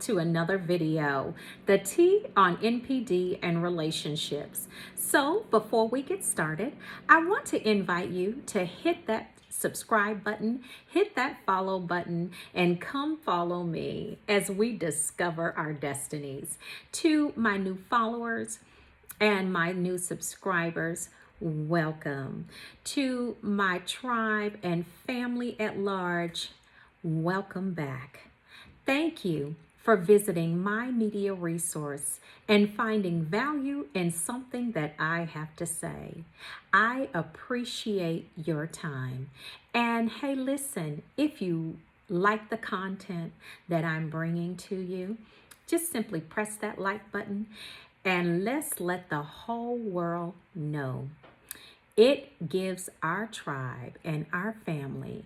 back to another video, the T on NPD and relationships. So before we get started, I want to invite you to hit that subscribe button, hit that follow button, and come follow me as we discover our destinies. To my new followers and my new subscribers, welcome. To my tribe and family at large, welcome back. Thank you for visiting my media resource and finding value in something that I have to say. I appreciate your time. And hey, listen, if you like the content that I'm bringing to you, just simply press that like button and let's let the whole world know. It gives our tribe and our family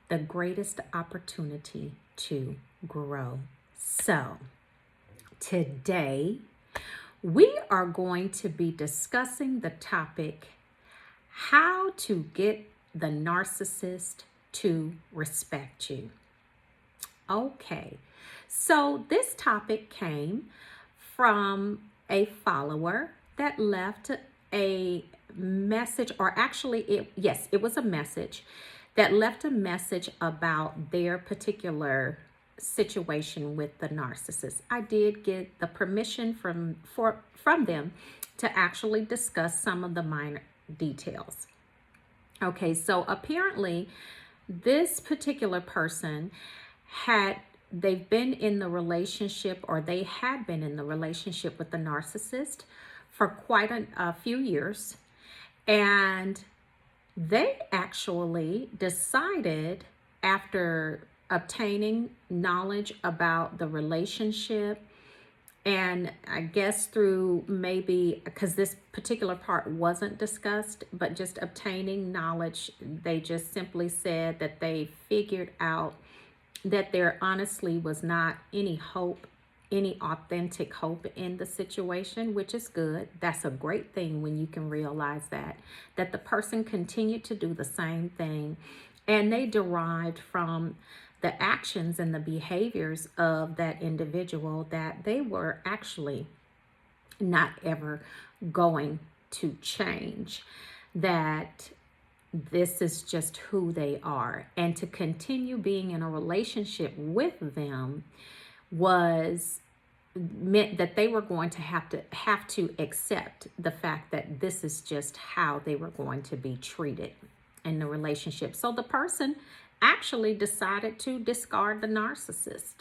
the greatest opportunity to grow. So today we are going to be discussing the topic, how to get the narcissist to respect you. Okay, so this topic came from a follower that left a message, or actually it was a message that left a message about their particular situation with the narcissist. I did get the permission from them to actually discuss some of the minor details. Okay, so apparently this particular person they've been in the relationship, or they had been in the relationship with the narcissist for quite a few years, and they actually decided, after obtaining knowledge about the relationship, and I guess through maybe, because this particular part wasn't discussed, but just obtaining knowledge, they just simply said that they figured out that there honestly was not any hope, any authentic hope in the situation, which is good. That's a great thing when you can realize that the person continued to do the same thing, and they derived from the actions and the behaviors of that individual that they were actually not ever going to change, that this is just who they are. And to continue being in a relationship with them meant that they were going to have to accept the fact that this is just how they were going to be treated in the relationship. So the person actually decided to discard the narcissist.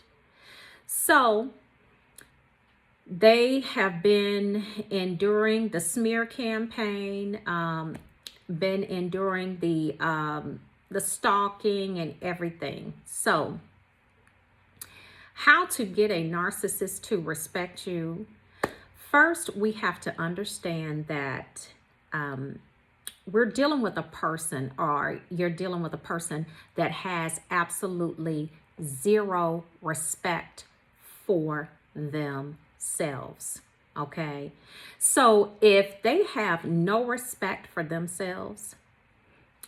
So they have been enduring the smear campaign, been enduring the stalking and everything. So how to get a narcissist to respect you? First, we have to understand that we're dealing with a person, or you're dealing with a person that has absolutely zero respect for themselves. Okay, so if they have no respect for themselves,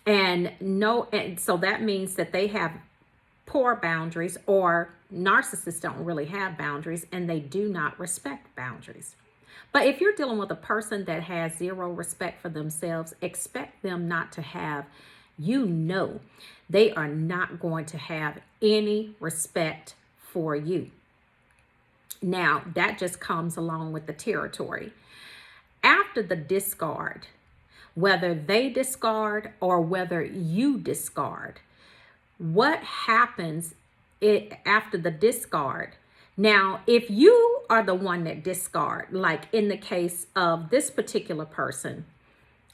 and so that means that they have poor boundaries, or narcissists don't really have boundaries and they do not respect boundaries. But if you're dealing with a person that has zero respect for themselves, expect them not to have, they are not going to have any respect for you. Now, that just comes along with the territory. After the discard, whether they discard or whether you discard, what happens after the discard? Now, if you are the one that discard, like in the case of this particular person,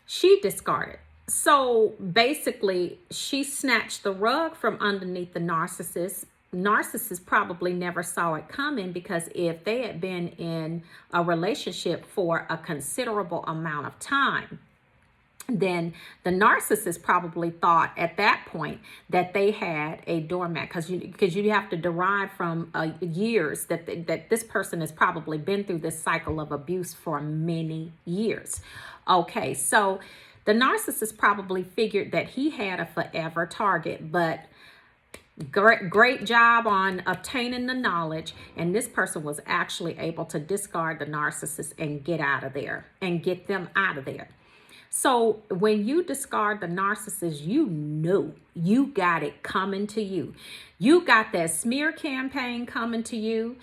she discarded. So basically, she snatched the rug from underneath the narcissist. Narcissist probably never saw it coming, because if they had been in a relationship for a considerable amount of time, then the narcissist probably thought at that point that they had a doormat, because you have to derive from years that this person has probably been through this cycle of abuse for many years. Okay, so the narcissist probably figured that he had a forever target, but great job on obtaining the knowledge, and this person was actually able to discard the narcissist and get out of there and get them out of there. So when you discard the narcissist, you know you got it coming to you. You got that smear campaign coming to you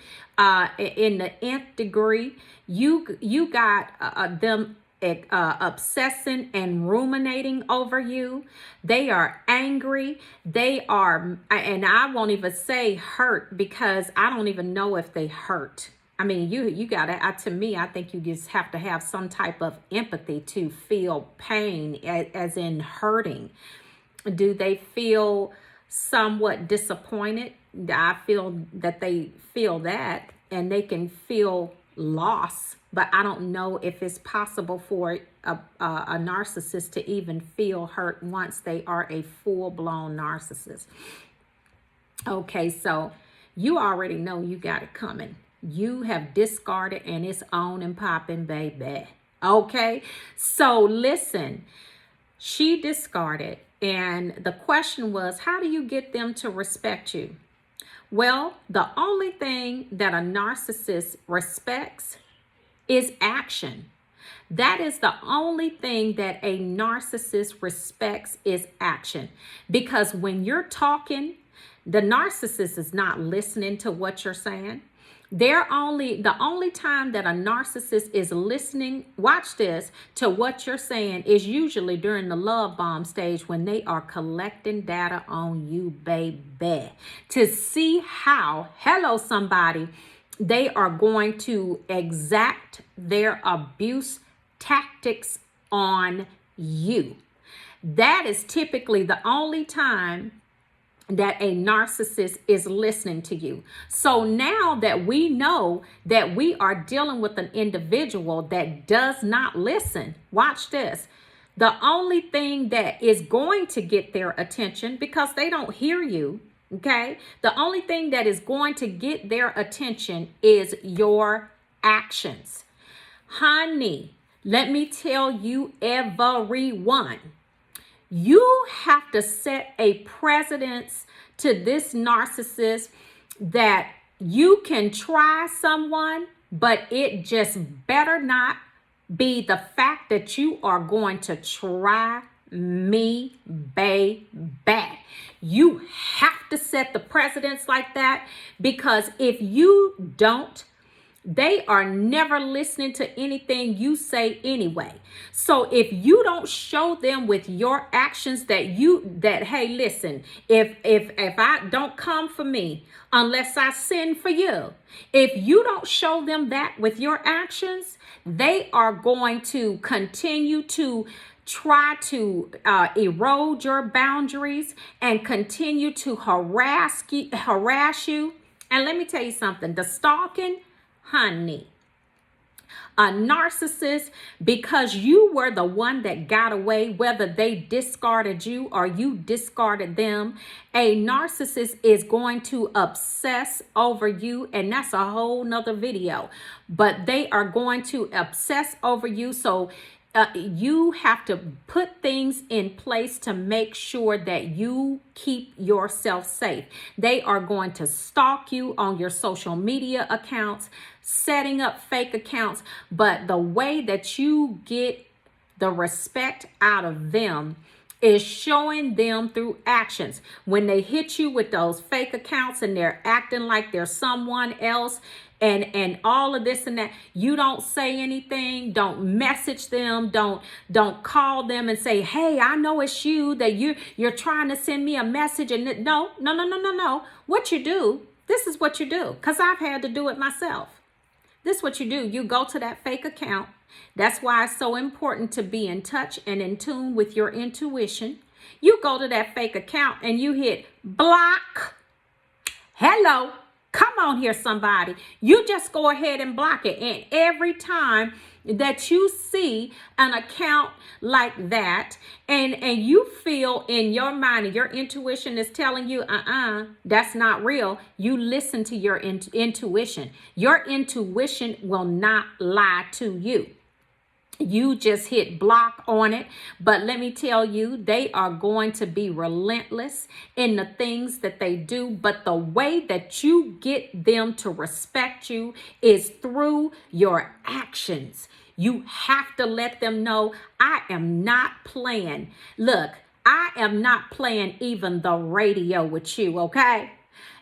in the nth degree. You got them obsessing and ruminating over you. They are angry. They are, and I won't even say hurt, because I don't even know if they hurt. I mean, you gotta, to me, I think you just have to have some type of empathy to feel pain, as in hurting. Do they feel somewhat disappointed? I feel that they feel that, and they can feel loss, but I don't know if it's possible for a narcissist to even feel hurt once they are a full-blown narcissist. Okay, so you already know you got it coming. You have discarded, and it's on and popping, baby. Okay, so listen, she discarded, and the question was, how do you get them to respect you? Well, the only thing that a narcissist respects is action. That is the only thing that a narcissist respects is action. Because when you're talking, the narcissist is not listening to what you're saying. The only time that a narcissist is listening, watch this, to what you're saying is usually during the love bomb stage, when they are collecting data on you, baby, to see how, hello somebody, they are going to exact their abuse tactics on you. That is typically the only time that a narcissist is listening to you. So now that we know that we are dealing with an individual that does not listen, watch this. The only thing that is going to get their attention, because they don't hear you, okay? The only thing that is going to get their attention is your actions. Honey, let me tell you, everyone, you have to set a precedence to this narcissist that you can try someone, but it just better not be the fact that you are going to try me, baby. You have to set the precedence like that, because if you don't, they are never listening to anything you say anyway. So if you don't show them with your actions that hey, listen, if I don't come for me unless I send for you, if you don't show them that with your actions, they are going to continue to try to erode your boundaries and continue to harass you. And let me tell you something, the stalking, honey, a narcissist, because you were the one that got away, whether they discarded you or you discarded them, a narcissist is going to obsess over you, and that's a whole nother video. But they are going to obsess over you. So you have to put things in place to make sure that you keep yourself safe. They are going to stalk you on your social media accounts, setting up fake accounts. But the way that you get the respect out of them is showing them through actions. When they hit you with those fake accounts and they're acting like they're someone else, and all of this and that, you don't say anything, don't message them, don't call them and say, hey, I know it's you, that you're trying to send me a message. And no. What you do, this is what you do, because I've had to do it myself. This is what you do. You go to that fake account. That's why it's so important to be in touch and in tune with your intuition. You go to that fake account and you hit block. Hello. Come on here, somebody. You just go ahead and block it. And every time that you see an account like that, and you feel in your mind and your intuition is telling you, that's not real, you listen to your intuition. Your intuition will not lie to you. You just hit block on it. But let me tell you, they are going to be relentless in the things that they do. But the way that you get them to respect you is through your actions. You have to let them know, I am not playing. Look, I am not playing even the radio with you, okay?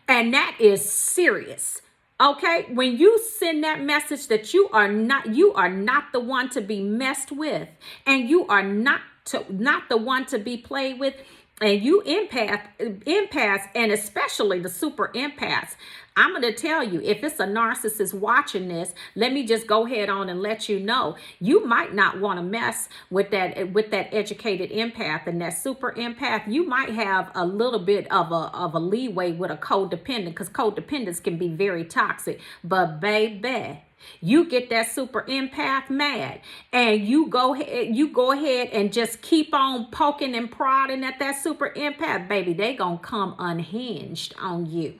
And that is serious. Okay, when you send that message that you are not the one to be messed with, and you are not the one to be played with, and you empaths, and especially the super empaths. I'm going to tell you, if it's a narcissist watching this, let me just go ahead on and let you know, you might not want to mess with that educated empath and that super empath. You might have a little bit of a leeway with a codependent, because codependents can be very toxic. But baby, you get that super empath mad, and you go ahead and just keep on poking and prodding at that super empath, baby, they gonna come unhinged on you.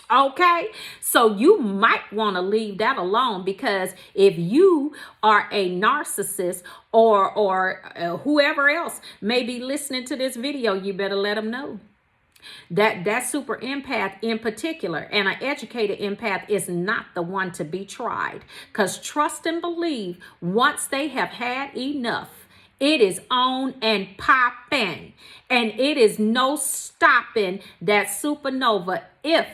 Okay, so you might want to leave that alone, because if you are a narcissist or whoever else may be listening to this video, you better let them know that super empath in particular, and an educated empath, is not the one to be tried. Because trust and believe, once they have had enough, it is on and popping, and it is no stopping that supernova if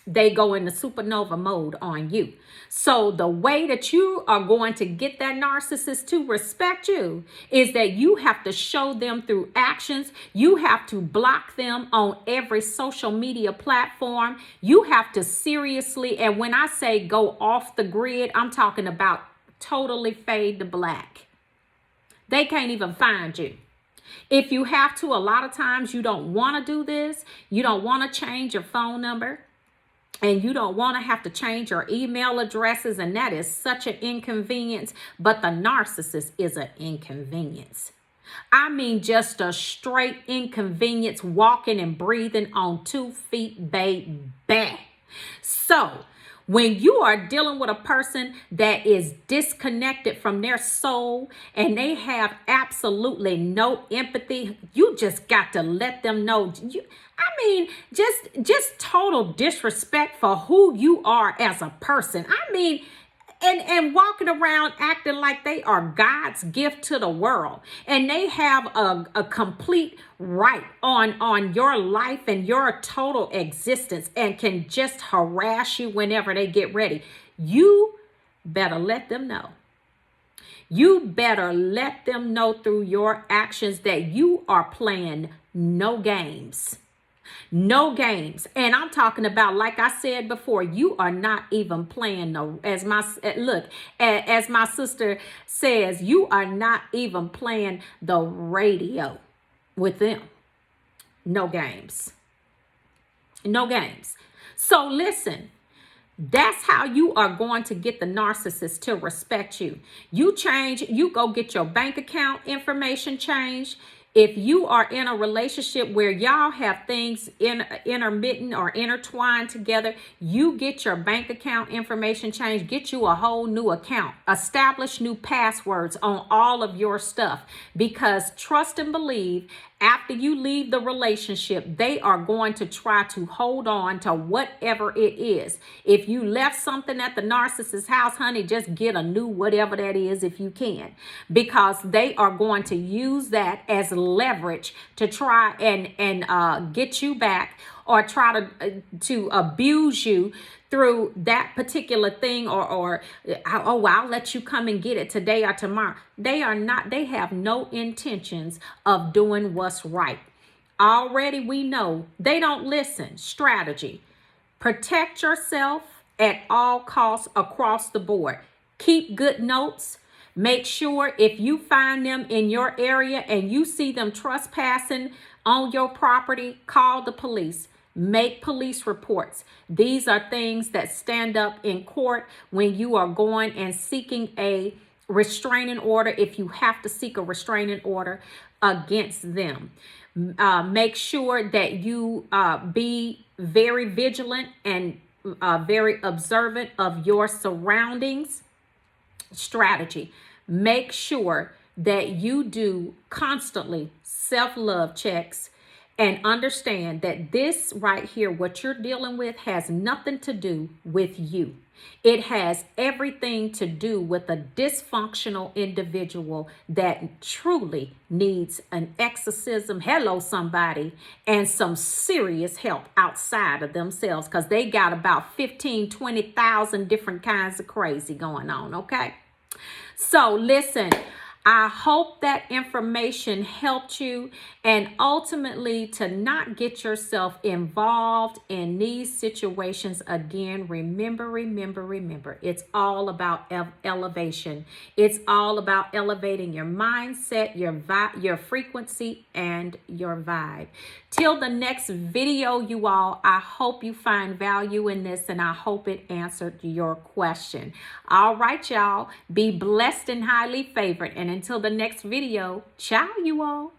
they go into supernova mode on you. So the way that you are going to get that narcissist to respect you is that you have to show them through actions. You have to block them on every social media platform. You have to seriously, and when I say go off the grid, I'm talking about totally fade to black. They can't even find you. If you have to, a lot of times you don't want to do this. You don't want to change your phone number. And you don't want to have to change your email addresses, and that is such an inconvenience. But the narcissist is an inconvenience. I mean, just a straight inconvenience, walking and breathing on 2 feet, baby. So when you are dealing with a person that is disconnected from their soul and they have absolutely no empathy, you just got to let them know. Just total disrespect for who you are as a person. I mean, and walking around acting like they are God's gift to the world, and they have a complete right on your life and your total existence, and can just harass you whenever they get ready. You better let them know. You better let them know through your actions that you are playing no games. No games. And I'm talking about, like I said before, you are not even playing as my sister says, you are not even playing the radio with them. No games. No games. So listen, that's how you are going to get the narcissist to respect you. You go get your bank account information changed. If you are in a relationship where y'all have things intermittent or intertwined together, you get your bank account information changed, get you a whole new account, establish new passwords on all of your stuff, because trust and believe, after you leave the relationship, they are going to try to hold on to whatever it is. If you left something at the narcissist's house, honey, just get a new whatever that is if you can, because they are going to use that as leverage to try and get you back, or try to abuse you through that particular thing, or I'll let you come and get it today or tomorrow. They have no intentions of doing what's right. Already we know they don't listen. Strategy: protect yourself at all costs across the board. Keep good notes. Make sure if you find them in your area and you see them trespassing on your property, call the police. Make police reports. These are things that stand up in court when you are going and seeking a restraining order, if you have to seek a restraining order against them. Make sure that you be very vigilant and very observant of your surroundings. Strategy: make sure that you do constantly self-love checks and understand that this right here, what you're dealing with, has nothing to do with you. It has everything to do with a dysfunctional individual that truly needs an exorcism, hello somebody, and some serious help outside of themselves, because they got about 20,000 different kinds of crazy going on, okay? So listen, I hope that information helped you, and ultimately to not get yourself involved in these situations again. Remember, it's all about elevation. It's all about elevating your mindset, your vibe, your frequency, and your vibe. Till the next video, you all, I hope you find value in this, and I hope it answered your question. All right, y'all, be blessed and highly favored. And until the next video, ciao, you all.